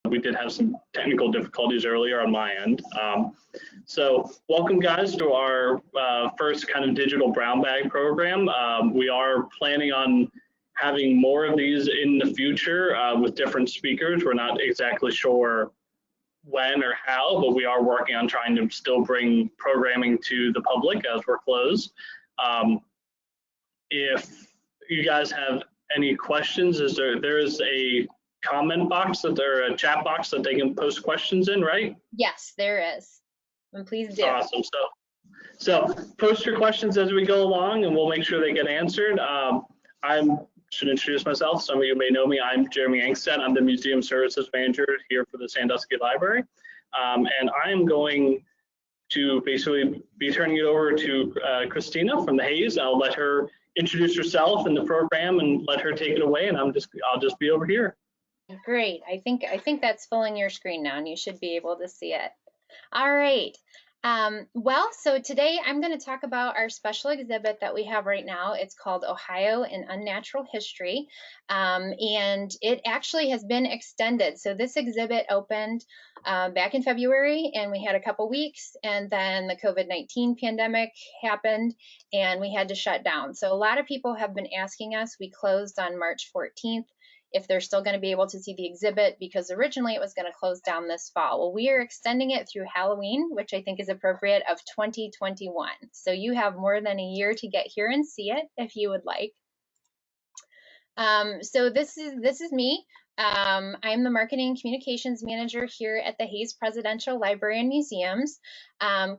We did have some technical difficulties earlier on my end. So welcome guys to our first kind of digital brown bag program. We are planning on having more of these in the future with different speakers. We're not exactly sure when or how, but we are working on trying to still bring programming to the public as we're closed. If you guys have any questions, there is a comment box a chat box that they can post questions in, right? Yes, there is. And please do. Awesome. So post your questions as we go along and we'll make sure they get answered. I should introduce myself. Some of you may know me. I'm Jeremy Angstead. I'm the Museum Services Manager here for the Sandusky Library. And I am going to basically be turning it over to Kristina from the Hayes. I'll let her introduce herself and the program and let her take it away, and I'll just be over here. Great. I think that's filling your screen now, and you should be able to see it. All right. Well, so today I'm going to talk about our special exhibit that we have right now. It's called Ohio in Unnatural History, and it actually has been extended. So this exhibit opened back in February, and we had a couple weeks, and then the COVID-19 pandemic happened, and we had to shut down. So a lot of people have been asking us. We closed on March 14th. If they're still going to be able to see the exhibit, because originally it was going to close down this fall. Well, we are extending it through Halloween, which I think is appropriate, of 2021. So you have more than a year to get here and see it if you would like. So this is me. I'm the Marketing and Communications Manager here at the Hayes Presidential Library and Museums.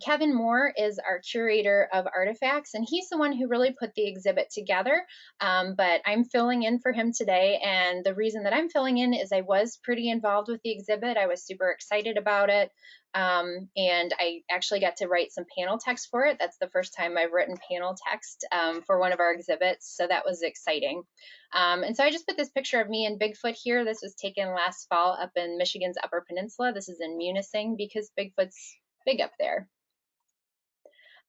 Kevin Moore is our curator of artifacts, and he's the one who really put the exhibit together, but I'm filling in for him today, and the reason that I'm filling in is I was pretty involved with the exhibit. I was super excited about it, and I actually got to write some panel text for it. That's the first time I've written panel text for one of our exhibits, so that was exciting. And so I just put this picture of me and Bigfoot here. This was taken last fall up in Michigan's Upper Peninsula. This is in Munising because Bigfoot's big up there.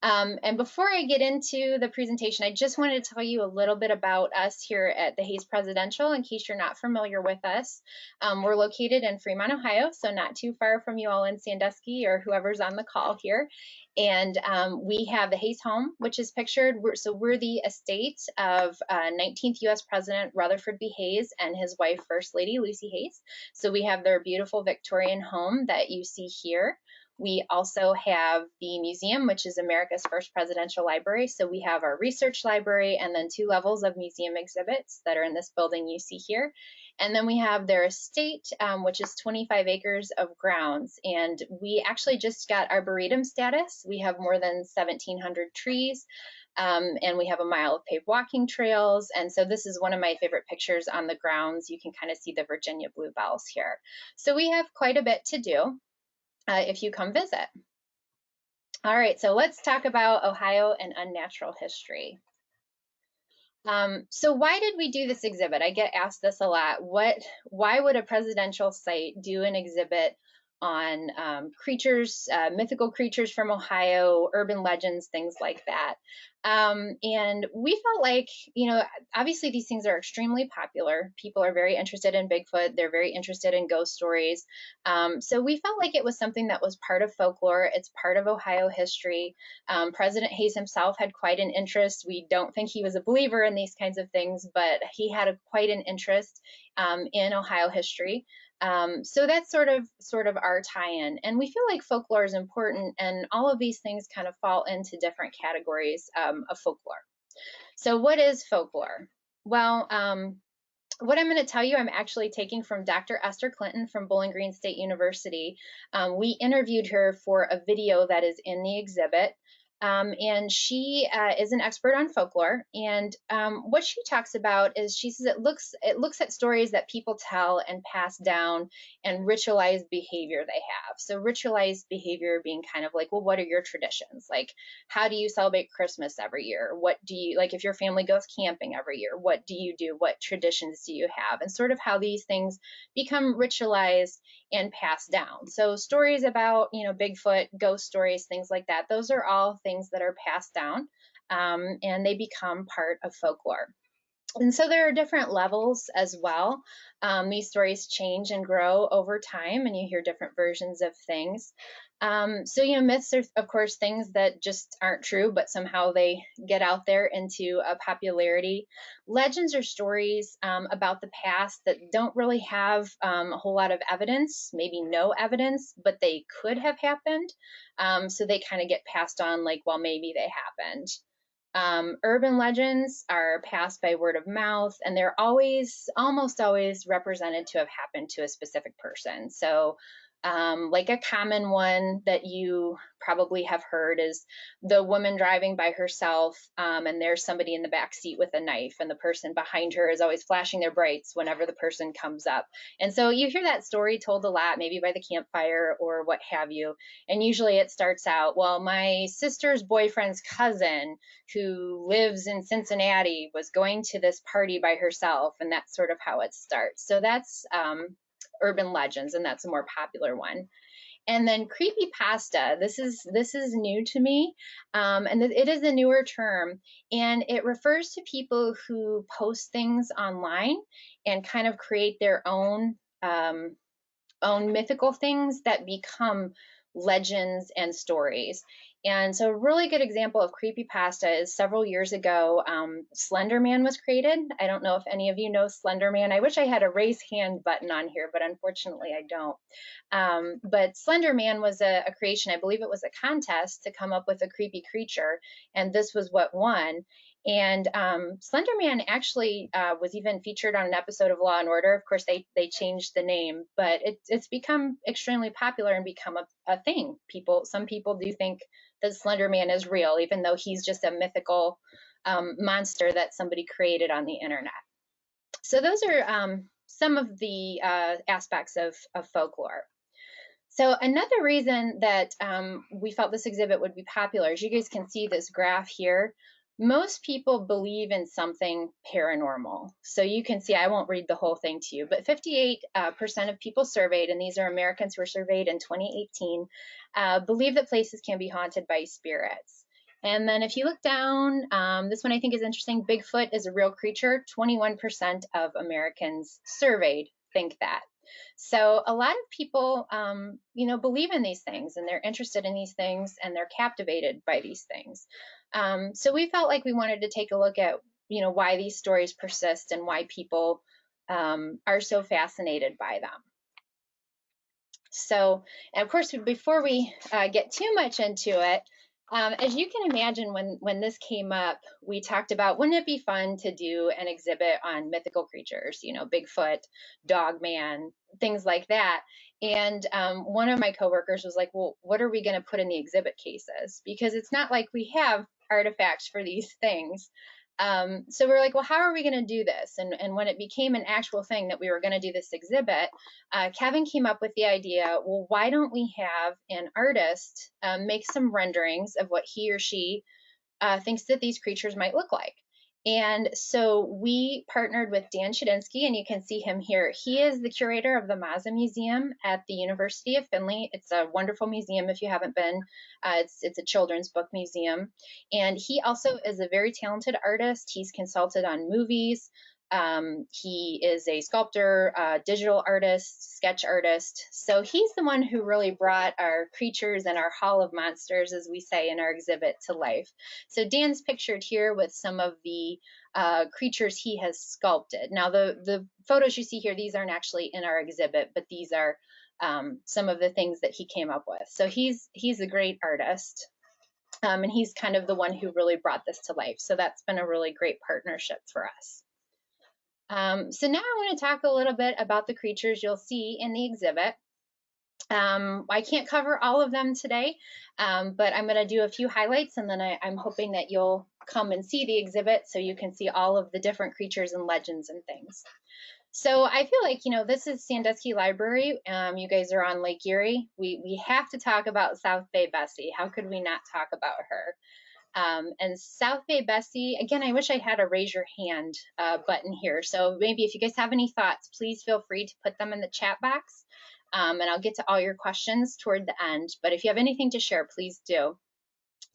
And before I get into the presentation, I just wanted to tell you a little bit about us here at the Hayes Presidential, in case you're not familiar with us. We're located in Fremont, Ohio, so not too far from you all in Sandusky or whoever's on the call here. And we have the Hayes home, which is pictured. We're the estate of 19th U.S. President Rutherford B. Hayes and his wife, First Lady Lucy Hayes. So we have their beautiful Victorian home that you see here. We also have the museum, which is America's first presidential library. So we have our research library and then 2 levels of museum exhibits that are in this building you see here. And then we have their estate, which is 25 acres of grounds. And we actually just got arboretum status. We have more than 1,700 trees, and we have a mile of paved walking trails. And so this is one of my favorite pictures on the grounds. You can kind of see the Virginia bluebells here. So we have quite a bit to do if you come visit. All right, so let's talk about Ohio and unnatural history. So why did we do this exhibit? I get asked this a lot. Why would a presidential site do an exhibit on creatures, mythical creatures from Ohio, urban legends, things like that? And we felt like, you know, obviously these things are extremely popular. People are very interested in Bigfoot. They're very interested in ghost stories. So we felt like it was something that was part of folklore. It's part of Ohio history. President Hayes himself had quite an interest. We don't think he was a believer in these kinds of things, but he had quite an interest in Ohio history. So that's sort of our tie-in, and we feel like folklore is important, and all of these things kind of fall into different categories of folklore. So what is folklore? Well, what I'm going to tell you, I'm actually taking from Dr. Esther Clinton from Bowling Green State University. We interviewed her for a video that is in the exhibit. And she is an expert on folklore, and what she talks about is, she says it looks at stories that people tell and pass down and ritualized behavior they have. So ritualized behavior being kind of like, well, what are your traditions? Like, how do you celebrate Christmas every year? What do you, like, if your family goes camping every year, what do you do? What traditions do you have? And sort of how these things become ritualized and passed down. So stories about, you know, Bigfoot, ghost stories, things like that, those are all things that are passed down, and they become part of folklore. And so there are different levels as well. These stories change and grow over time, and you hear different versions of things. So, myths are, of course, things that just aren't true, but somehow they get out there into a popularity. Legends are stories about the past that don't really have a whole lot of evidence, maybe no evidence, but they could have happened. So they kind of get passed on like, well, maybe they happened. Urban legends are passed by word of mouth, and they're almost always represented to have happened to a specific person. So, like a common one that you probably have heard is the woman driving by herself, and there's somebody in the back seat with a knife, and the person behind her is always flashing their brights whenever the person comes up. And so you hear that story told a lot, maybe by the campfire or what have you. And usually it starts out, well, my sister's boyfriend's cousin who lives in Cincinnati was going to this party by herself, and that's sort of how it starts. So that's urban legends, and that's a more popular one. And then creepypasta, this is new to me, and it is a newer term, and it refers to people who post things online and kind of create their own mythical things that become legends and stories. And so a really good example of creepypasta is several years ago, Slender Man was created. I don't know if any of you know Slender Man. I wish I had a raise hand button on here, but unfortunately I don't. But Slender Man was a creation, I believe it was a contest to come up with a creepy creature, and this was what won. And Slender Man actually was even featured on an episode of Law and Order. Of course, they changed the name, but it's become extremely popular and become a thing. Some people do think that Slender Man is real, even though he's just a mythical monster that somebody created on the internet. So those are some of the aspects of folklore. So another reason that we felt this exhibit would be popular, as you guys can see this graph here, most people believe in something paranormal. So you can see, I won't read the whole thing to you, but 58% of people surveyed, and these are Americans who were surveyed in 2018, believe that places can be haunted by spirits. And then if you look down, this one I think is interesting, Bigfoot is a real creature. 21% of Americans surveyed think that. So a lot of people, believe in these things, and they're interested in these things, and they're captivated by these things. So we felt like we wanted to take a look at, why these stories persist and why people are so fascinated by them. So, and of course, before we get too much into it, as you can imagine, when this came up, we talked about, wouldn't it be fun to do an exhibit on mythical creatures, Bigfoot, Dogman, things like that. And one of my coworkers was like, well, what are we going to put in the exhibit cases? Because it's not like we have artifacts for these things. So we're like, well, how are we going to do this? And when it became an actual thing that we were going to do this exhibit, Kevin came up with the idea, well, why don't we have an artist make some renderings of what he or she thinks that these creatures might look like? And so we partnered with Dan Chudzinski, and you can see him here. He is the curator of the Mazza Museum at the University of Findlay. It's a wonderful museum if you haven't been. It's a children's book museum. And he also is a very talented artist. He's consulted on movies. He is a sculptor, digital artist, sketch artist. So he's the one who really brought our creatures and our hall of monsters, as we say in our exhibit, to life. So Dan's pictured here with some of the creatures he has sculpted. Now the photos you see here, these aren't actually in our exhibit, but these are some of the things that he came up with. So he's a great artist. And he's kind of the one who really brought this to life. So that's been a really great partnership for us. So now I want to talk a little bit about the creatures you'll see in the exhibit. I can't cover all of them today, but I'm going to do a few highlights, and then I'm hoping that you'll come and see the exhibit so you can see all of the different creatures and legends and things. So I feel like, this is Sandusky Library. You guys are on Lake Erie. We have to talk about South Bay Bessie. How could we not talk about her? And South Bay Bessie, again, I wish I had a raise your hand button here. So maybe if you guys have any thoughts, please feel free to put them in the chat box. And I'll get to all your questions toward the end. But if you have anything to share, please do.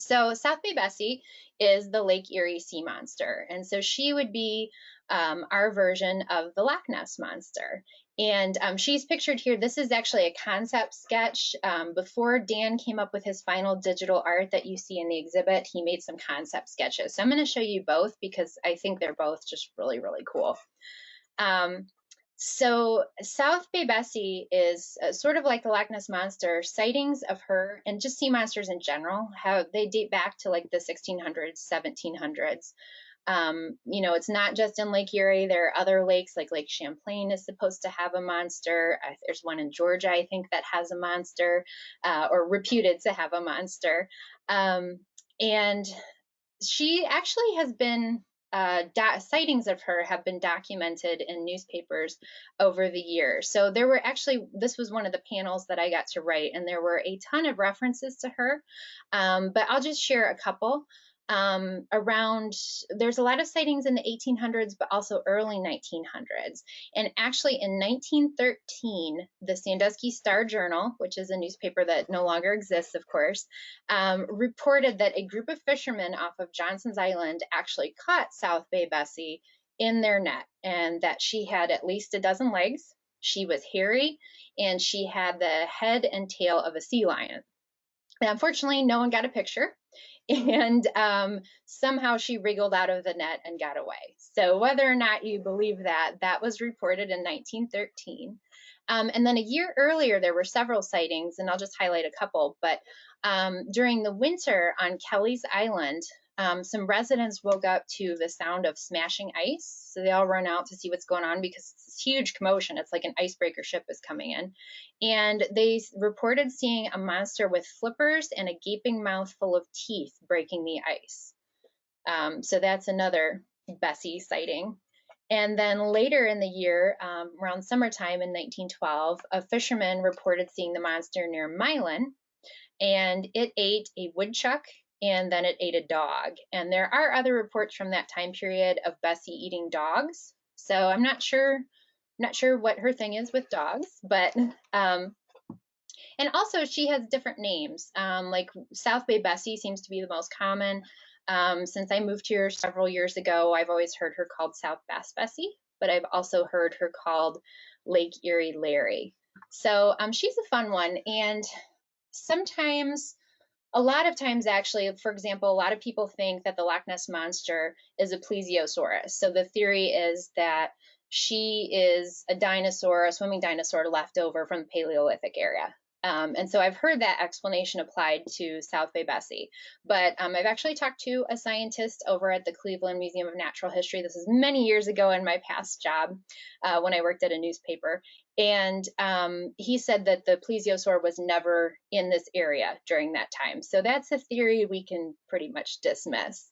So South Bay Bessie is the Lake Erie sea monster. And so she would be our version of the Loch Ness monster. And she's pictured here. This is actually a concept sketch. Before Dan came up with his final digital art that you see in the exhibit, he made some concept sketches. So I'm going to show you both because I think they're both just really, really cool. So South Bay Bessie is sort of like the Loch Ness monster. Sightings of her and just sea monsters in general, how they date back to like the 1600s, 1700s. You know, it's not just in Lake Erie. There are other lakes, like Lake Champlain is supposed to have a monster. There's one in Georgia, I think, that has a monster, or reputed to have a monster. And she actually has been, sightings of her have been documented in newspapers over the years. So there were actually, this was one of the panels that I got to write, and there were a ton of references to her, but I'll just share a couple. There's a lot of sightings in the 1800s, but also early 1900s. And actually in 1913, the Sandusky Star-Journal, which is a newspaper that no longer exists, of course, reported that a group of fishermen off of Johnson's Island actually caught South Bay Bessie in their net, and that she had at least a dozen legs, she was hairy, and she had the head and tail of a sea lion. And unfortunately, no one got a picture. And somehow she wriggled out of the net and got away. So whether or not you believe that, that was reported in 1913. And then a year earlier, there were several sightings, and I'll just highlight a couple. But during the winter on Kelly's Island, some residents woke up to the sound of smashing ice. So they all run out to see what's going on because it's this huge commotion. It's like an icebreaker ship is coming in. And they reported seeing a monster with flippers and a gaping mouth full of teeth breaking the ice. So that's another Bessie sighting. And then later in the year, around summertime in 1912, a fisherman reported seeing the monster near Milan, and it ate a woodchuck, and then it ate a dog. And there are other reports from that time period of Bessie eating dogs. So I'm not sure what her thing is with dogs, but and also she has different names. Like South Bay Bessie seems to be the most common. Since I moved here several years ago, I've always heard her called South Bass Bessie, but I've also heard her called Lake Erie Larry. So she's a fun one. And sometimes, a lot of times actually, for example, a lot of people think that the Loch Ness monster is a plesiosaurus. So the theory is that she is a dinosaur, a swimming dinosaur left over from the Paleolithic era. And so I've heard that explanation applied to South Bay Bessie. But I've actually talked to a scientist over at the Cleveland Museum of Natural History. This is many years ago in my past job when I worked at a newspaper. And he said that the plesiosaur was never in this area during that time. So that's a theory we can pretty much dismiss.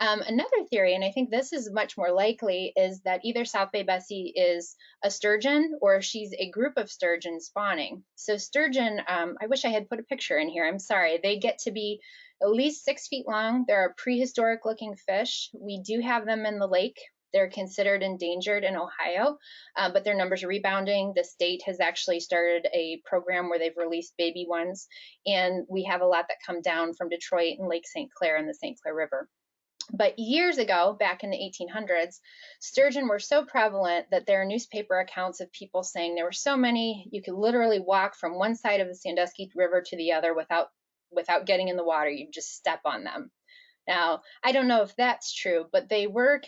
Another theory, and I think this is much more likely, is that either South Bay Bessie is a sturgeon or she's a group of sturgeon spawning. So sturgeon, I wish I had put a picture in here. I'm sorry. They get to be at least 6 feet long. They're a prehistoric looking fish. We do have them in the lake. They're considered endangered in Ohio, but their numbers are rebounding. The state has actually started a program where they've released baby ones, and we have a lot that come down from Detroit and Lake St. Clair and the St. Clair River. But years ago, back in the 1800s, sturgeon were so prevalent that there are newspaper accounts of people saying there were so many, you could literally walk from one side of the Sandusky River to the other without getting in the water. You just step on them. Now, I don't know if that's true, but they were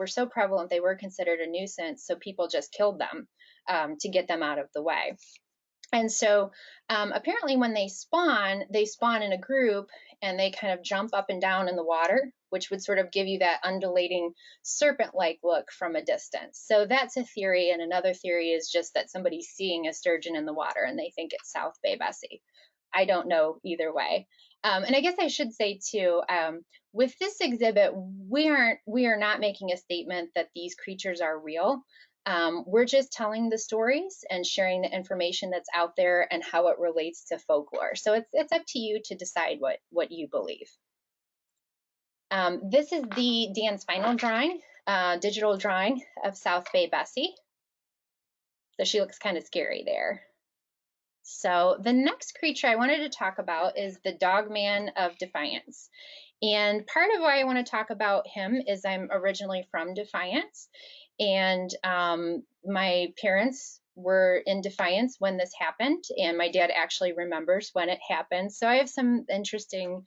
so prevalent, they were considered a nuisance, so people just killed them to get them out of the way. And so apparently when they spawn in a group, and they kind of jump up and down in the water, which would sort of give you that undulating serpent-like look from a distance. So that's a theory. And another theory is just that somebody's seeing a sturgeon in the water and they think it's South Bay Bessie. I don't know either way. And I guess I should say too, with this exhibit, we are not making a statement that these creatures are real. We're just telling the stories and sharing the information that's out there and how it relates to folklore. So it's up to you to decide what you believe. This is Dan's final drawing, digital drawing of South Bay Bessie. So she looks kind of scary there. So the next creature I wanted to talk about is the Dogman of Defiance. And part of why I want to talk about him is I'm originally from Defiance, and my parents were in Defiance when this happened, and my dad actually remembers when it happened. So I have some interesting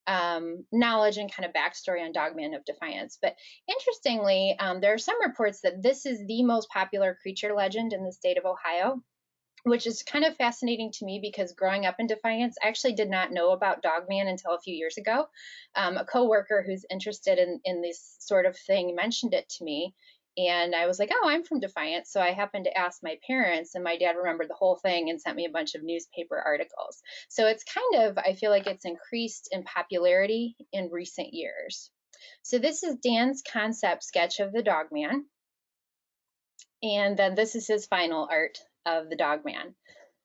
knowledge and kind of backstory on Dogman of Defiance. But interestingly, there are some reports that this is the most popular creature legend in the state of Ohio, which is kind of fascinating to me because growing up in Defiance, I actually did not know about Dogman until a few years ago. A coworker who's interested in this sort of thing mentioned it to me, and I was like, oh, I'm from Defiance. So I happened to ask my parents, and my dad remembered the whole thing and sent me a bunch of newspaper articles. So it's kind of, I feel like it's increased in popularity in recent years. So this is Dan's concept sketch of the Dogman. And then this is his final art of the Dogman.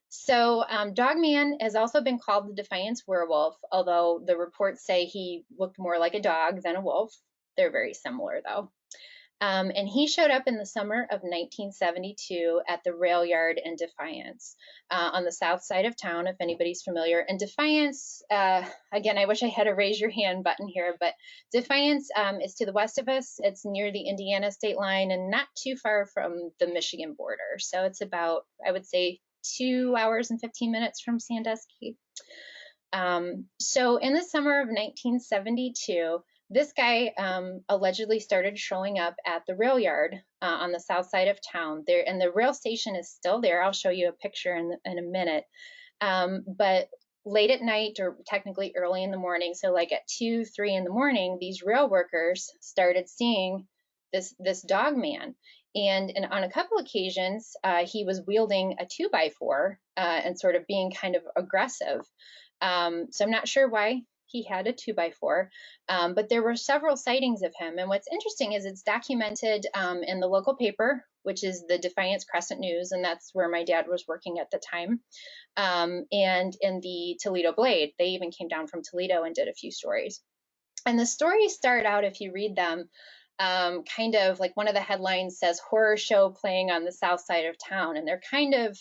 So Dogman has also been called the Defiance werewolf, although the reports say he looked more like a dog than a wolf. They're very similar though. And he showed up in the summer of 1972 at the rail yard in Defiance on the south side of town, if anybody's familiar. And Defiance, again, I wish I had a raise your hand button here, but Defiance is to the west of us. It's near the Indiana state line and not too far from the Michigan border. So it's about, I would say, 2 hours and 15 minutes from Sandusky. So in the summer of 1972, this guy allegedly started showing up at the rail yard on the south side of town there, and the rail station is still there. I'll show you a picture in a minute. But late at night, or technically early in the morning, so like at 2, 3 in the morning, these rail workers started seeing this dog man. And on a couple occasions, he was wielding a 2x4 and sort of being kind of aggressive. So I'm not sure why he had a 2x4, but there were several sightings of him. And what's interesting is it's documented in the local paper, which is the Defiance Crescent News, and that's where my dad was working at the time, and in the Toledo Blade. They even came down from Toledo and did a few stories. And the stories start out, if you read them, kind of like one of the headlines says horror show playing on the south side of town, and they're kind of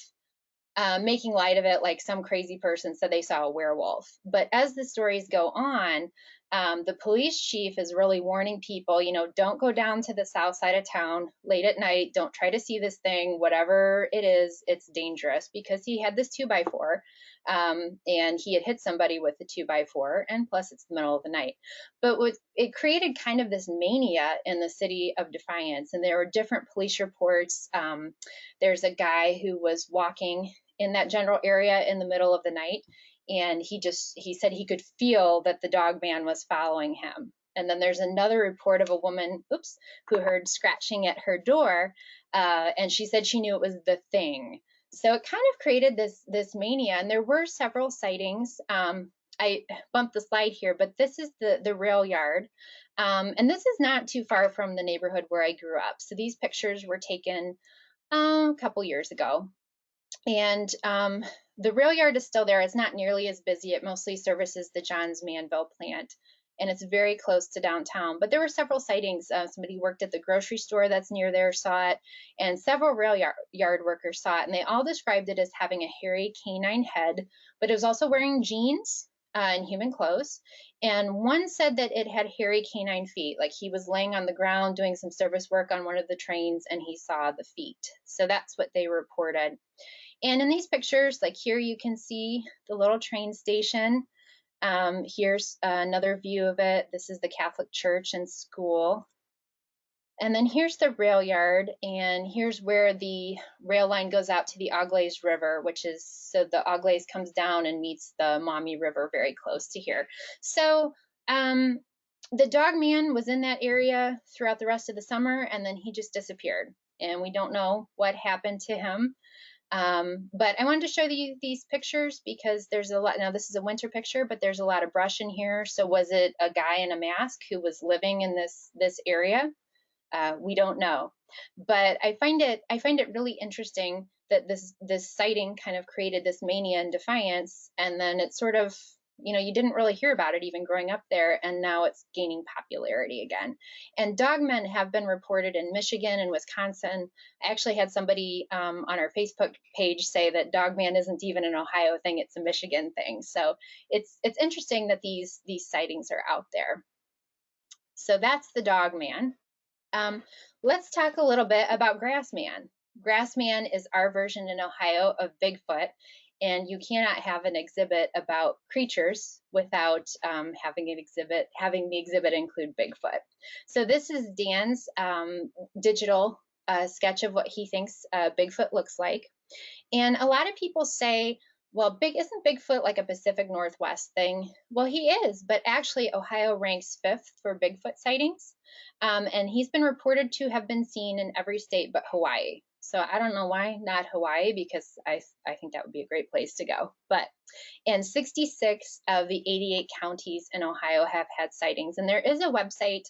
making light of it, like some crazy person said they saw a werewolf. But as the stories go on, the police chief is really warning people, don't go down to the south side of town late at night. Don't try to see this thing, whatever it is, it's dangerous, because he had this 2x4 and he had hit somebody with the 2x4, and plus it's the middle of the night. But it created kind of this mania in the city of Defiance, and there were different police reports. There's a guy who was walking in that general area in the middle of the night, and he said he could feel that the dog man was following him. And then there's another report of a woman, who heard scratching at her door, and she said she knew it was the thing. So it kind of created this mania, and there were several sightings. I bumped the slide here, but this is the rail yard, and this is not too far from the neighborhood where I grew up. So these pictures were taken a couple years ago. And the rail yard is still there. It's not nearly as busy. It mostly services the Johns Manville plant, and it's very close to downtown. But there were several sightings. Somebody worked at the grocery store that's near there saw it, and several rail yard workers saw it, and they all described it as having a hairy canine head, but it was also wearing jeans and human clothes. And one said that it had hairy canine feet, like he was laying on the ground doing some service work on one of the trains and he saw the feet. So that's what they reported. And in these pictures, like here, you can see the little train station. Here's another view of it. This is the Catholic church and school. And then here's the rail yard, and here's where the rail line goes out to the Auglaize River, so the Auglaize comes down and meets the Maumee River very close to here. So the dog man was in that area throughout the rest of the summer, and then he just disappeared, and we don't know what happened to him. But I wanted to show you these pictures because there's a lot. Now this is a winter picture, but there's a lot of brush in here. So was it a guy in a mask who was living in this area? We don't know. But I find it really interesting that this sighting kind of created this mania in Defiance, and then it sort of You know, you didn't really hear about it even growing up there, and now it's gaining popularity again. And dogmen have been reported in Michigan and Wisconsin. I actually had somebody on our Facebook page say that dogman isn't even an Ohio thing, it's a Michigan thing. So it's interesting that these sightings are out there. So that's the dogman. Let's talk a little bit about Grassman. Grassman is our version in Ohio of Bigfoot, and you cannot have an exhibit about creatures without having the exhibit include Bigfoot. So this is Dan's digital sketch of what he thinks Bigfoot looks like. And a lot of people say, well, isn't Bigfoot like a Pacific Northwest thing? Well, he is, but actually Ohio ranks 5th for Bigfoot sightings. And he's been reported to have been seen in every state but Hawaii. So I don't know why not Hawaii, because I think that would be a great place to go. But in 66 of the 88 counties in Ohio have had sightings. And there is a website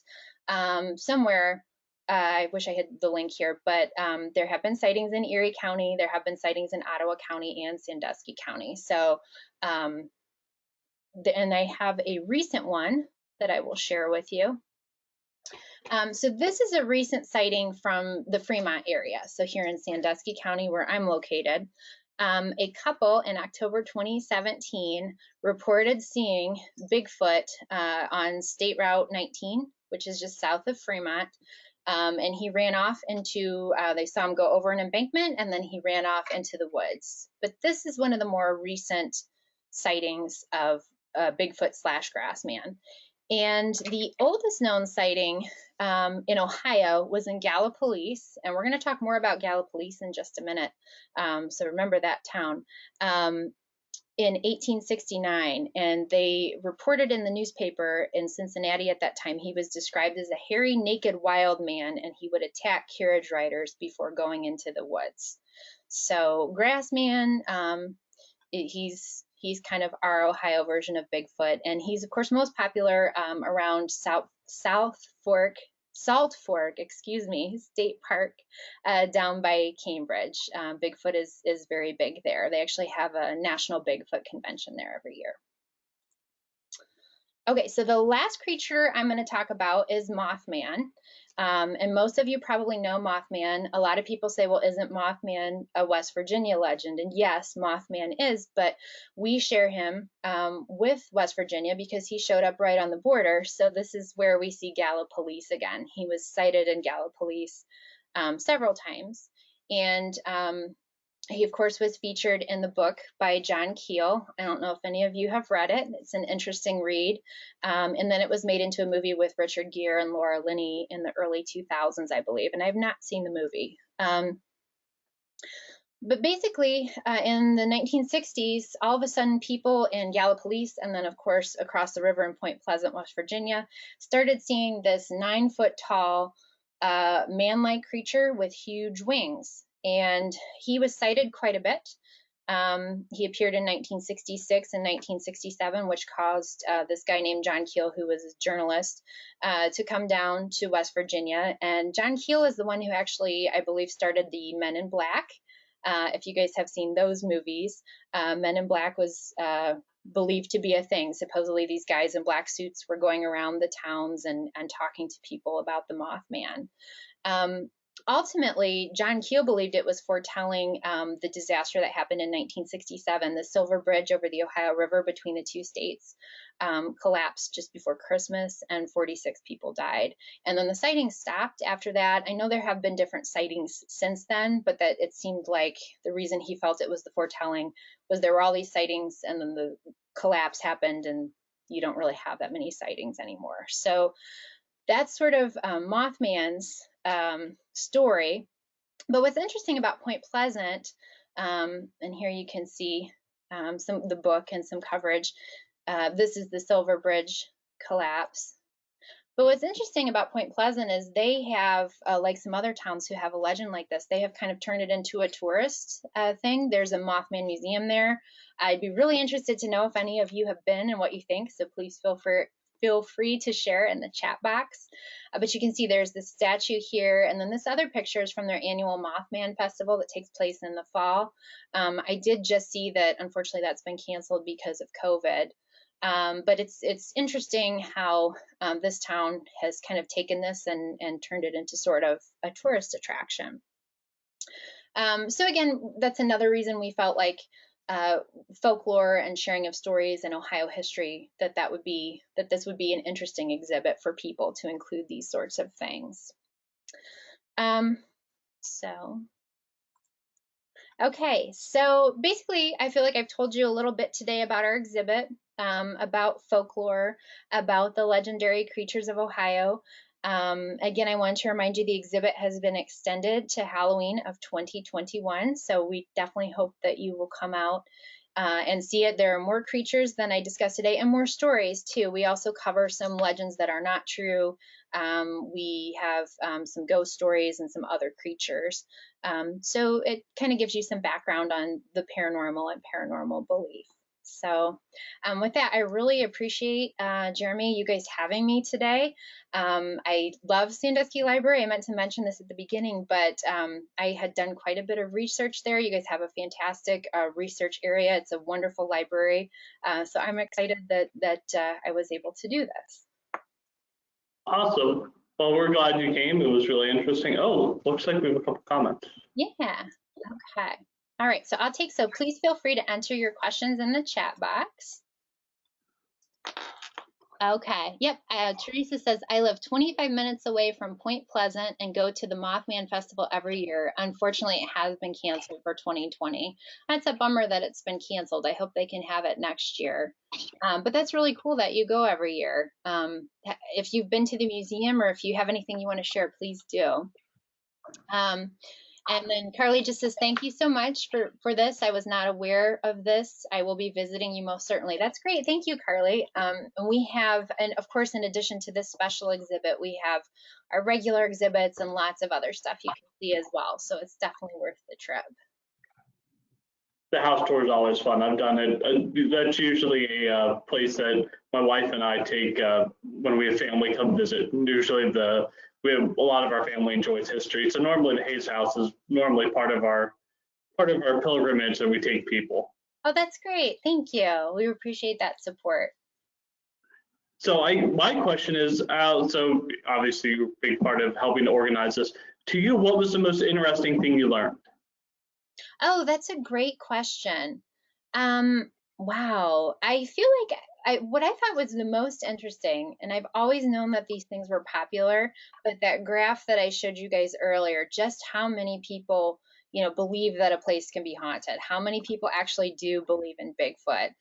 somewhere, I wish I had the link here, but there have been sightings in Erie County, there have been sightings in Ottawa County and Sandusky County. So, and I have a recent one that I will share with you. So this is a recent sighting from the Fremont area. So here in Sandusky County, where I'm located, a couple in October 2017 reported seeing Bigfoot on State Route 19, which is just south of Fremont. And he ran off into, they saw him go over an embankment, and then he ran off into the woods. But this is one of the more recent sightings of Bigfoot / Grassman. And the oldest known sighting in Ohio was in Gallipolis, and we're going to talk more about Gallipolis in just a minute. So remember that town. In 1869, and they reported in the newspaper in Cincinnati at that time, he was described as a hairy, naked, wild man, and he would attack carriage riders before going into the woods. So Grassman, he's kind of our Ohio version of Bigfoot, and he's of course most popular around Salt Fork State Park down by Cambridge. Bigfoot is very big there. They actually have a national Bigfoot convention there every year. Okay, so the last creature I'm going to talk about is Mothman. And most of you probably know Mothman. A lot of people say, well, isn't Mothman a West Virginia legend? And yes, Mothman is, but we share him with West Virginia because he showed up right on the border. So this is where we see Gallipolis again. He was sighted in Gallipolis several times. And he, of course, was featured in the book by John Keel. I don't know if any of you have read it. It's an interesting read. And then it was made into a movie with Richard Gere and Laura Linney in the early 2000s, I believe. And I've not seen the movie. But basically, in the 1960s, all of a sudden people in Gallipolis, and then, of course, across the river in Point Pleasant, West Virginia, started seeing this 9-foot-tall man-like creature with huge wings. And he was sighted quite a bit. He appeared in 1966 and 1967, which caused this guy named John Keel, who was a journalist, to come down to West Virginia. And John Keel is the one who actually, I believe, started the Men in Black. If you guys have seen those movies, Men in Black was believed to be a thing. Supposedly these guys in black suits were going around the towns and talking to people about the Mothman. Ultimately, John Keel believed it was foretelling the disaster that happened in 1967. The Silver Bridge over the Ohio River between the two states collapsed just before Christmas, and 46 people died. And then the sightings stopped after that. I know there have been different sightings since then, but that it seemed like the reason he felt it was the foretelling was there were all these sightings, and then the collapse happened, and you don't really have that many sightings anymore. So that's sort of Mothman's story. But what's interesting about Point Pleasant, and here you can see the book and some coverage. This is the Silver Bridge collapse. But what's interesting about Point Pleasant is they have, like some other towns who have a legend like this, they have kind of turned it into a tourist thing. There's a Mothman museum there. I'd be really interested to know if any of you have been and what you think, so please feel free to share in the chat box. But you can see there's this statue here, and then this other picture is from their annual Mothman Festival that takes place in the fall. I did just see that, unfortunately, that's been canceled because of COVID. But it's interesting how this town has kind of taken this and turned it into sort of a tourist attraction. So again, that's another reason we felt like folklore and sharing of stories and Ohio history, that this would be an interesting exhibit for people to include these sorts of things. Okay, so basically, I feel like I've told you a little bit today about our exhibit, about folklore, about the legendary creatures of Ohio. Again, I want to remind you the exhibit has been extended to Halloween of 2021, so we definitely hope that you will come out and see it. There are more creatures than I discussed today, and more stories too. We also cover some legends that are not true. We have some ghost stories and some other creatures. So it kind of gives you some background on the paranormal and paranormal belief. So with that, I really appreciate, Jeremy, you guys having me today. I love Sandusky Library. I meant to mention this at the beginning, but I had done quite a bit of research there. You guys have a fantastic research area. It's a wonderful library. So I'm excited that I was able to do this. Awesome. Well, we're glad you came. It was really interesting. Oh, looks like we have a couple comments. Yeah. Okay. All right. So please feel free to enter your questions in the chat box. Okay. Yep. Teresa says, I live 25 minutes away from Point Pleasant and go to the Mothman Festival every year. Unfortunately, it has been canceled for 2020. That's a bummer that it's been canceled. I hope they can have it next year. But that's really cool that you go every year. If you've been to the museum or if you have anything you want to share, please do. And then Carly just says, thank you so much for this. I was not aware of this. I will be visiting you most certainly. That's great. Thank you, Carly. And we have, and of course, in addition to this special exhibit, we have our regular exhibits and lots of other stuff you can see as well. So it's definitely worth the trip. The house tour is always fun. I've done it. That's usually a place that my wife and I take when we have family come visit. Usually we have a lot of our family enjoys history. So normally the Hayes house is normally part of our pilgrimage that we take people. Oh, that's great. Thank you. We appreciate that support. So my question is, so obviously you're a big part of helping to organize this. To you, what was the most interesting thing you learned? Oh, that's a great question. Wow. I feel like what I thought was the most interesting, and I've always known that these things were popular, but that graph that I showed you guys earlier, just how many people, believe that a place can be haunted, how many people actually do believe in Bigfoot.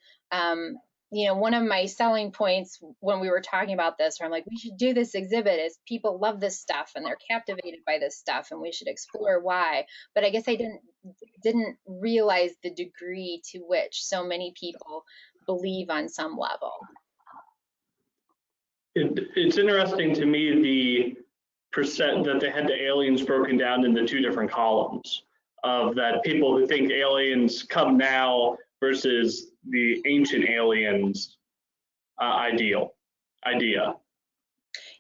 One of my selling points when we were talking about this, where I'm like, we should do this exhibit, is people love this stuff and they're captivated by this stuff and we should explore why. But I guess I didn't realize the degree to which so many people believe on some level. It's interesting to me the percent that they had the aliens broken down into two different columns, of that people who think aliens come now versus the ancient aliens idea.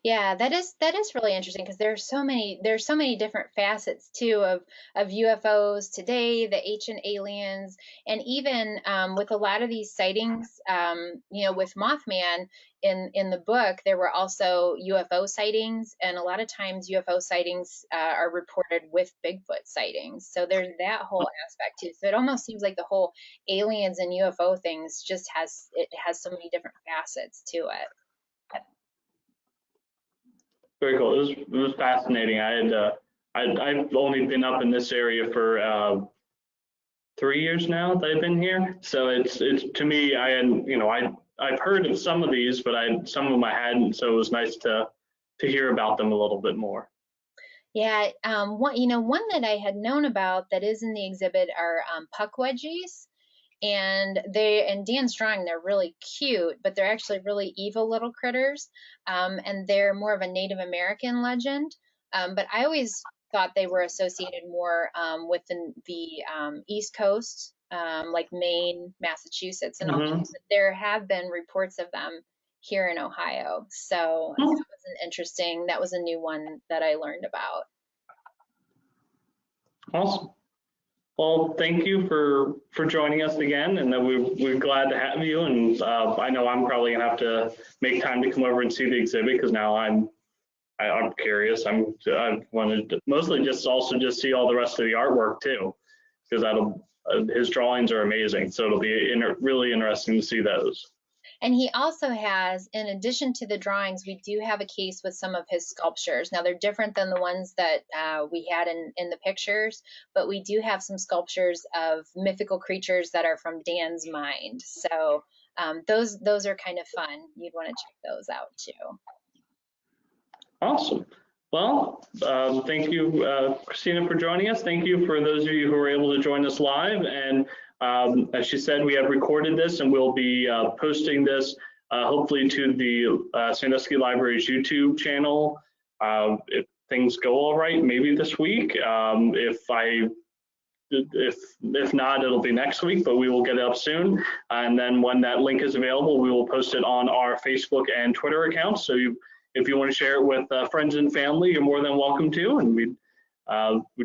Yeah, that is really interesting, because there's so many different facets too of UFOs today, the ancient aliens, and even with a lot of these sightings, with Mothman in the book, there were also UFO sightings, and a lot of times UFO sightings are reported with Bigfoot sightings. So there's that whole aspect too. So it almost seems like the whole aliens and UFO things just has so many different facets to it. Very cool. It was fascinating. I've only been up in this area for 3 years now that I've been here. So it's to me, I've heard of some of these, but some of them I hadn't. So it was nice to hear about them a little bit more. Yeah, one that I had known about that is in the exhibit are puckwudgies. And Dan Strong, they're really cute, but they're actually really evil little critters. And they're more of a Native American legend. But I always thought they were associated more with the East Coast, like Maine, Massachusetts, and all that. But there have been reports of them here in Ohio. So that was a new one that I learned about. Awesome. Well, thank you for joining us again, and then we're glad to have you. And I know I'm probably gonna have to make time to come over and see the exhibit because now I'm curious. I wanted to mostly just also just see all the rest of the artwork too, because that'll his drawings are amazing. So it'll be really interesting to see those. And he also has, in addition to the drawings, we do have a case with some of his sculptures. Now they're different than the ones that we had in the pictures, but we do have some sculptures of mythical creatures that are from Dan's mind. So those are kind of fun. You'd want to check those out too. Awesome. Well, thank you, Kristina, for joining us. Thank you for those of you who were able to join us live. And as she said, we have recorded this and we'll be posting this hopefully to the Sandusky Library's YouTube channel. If things go all right, maybe this week. If not, it'll be next week, but we will get it up soon. And then when that link is available, we will post it on our Facebook and Twitter accounts. So if you want to share it with friends and family, you're more than welcome to, and we'd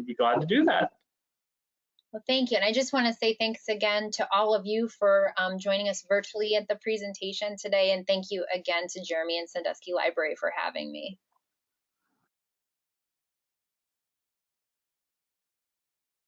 be glad to do that. Well, thank you. And I just want to say thanks again to all of you for joining us virtually at the presentation today. And thank you again to Jeremy and Sandusky Library for having me.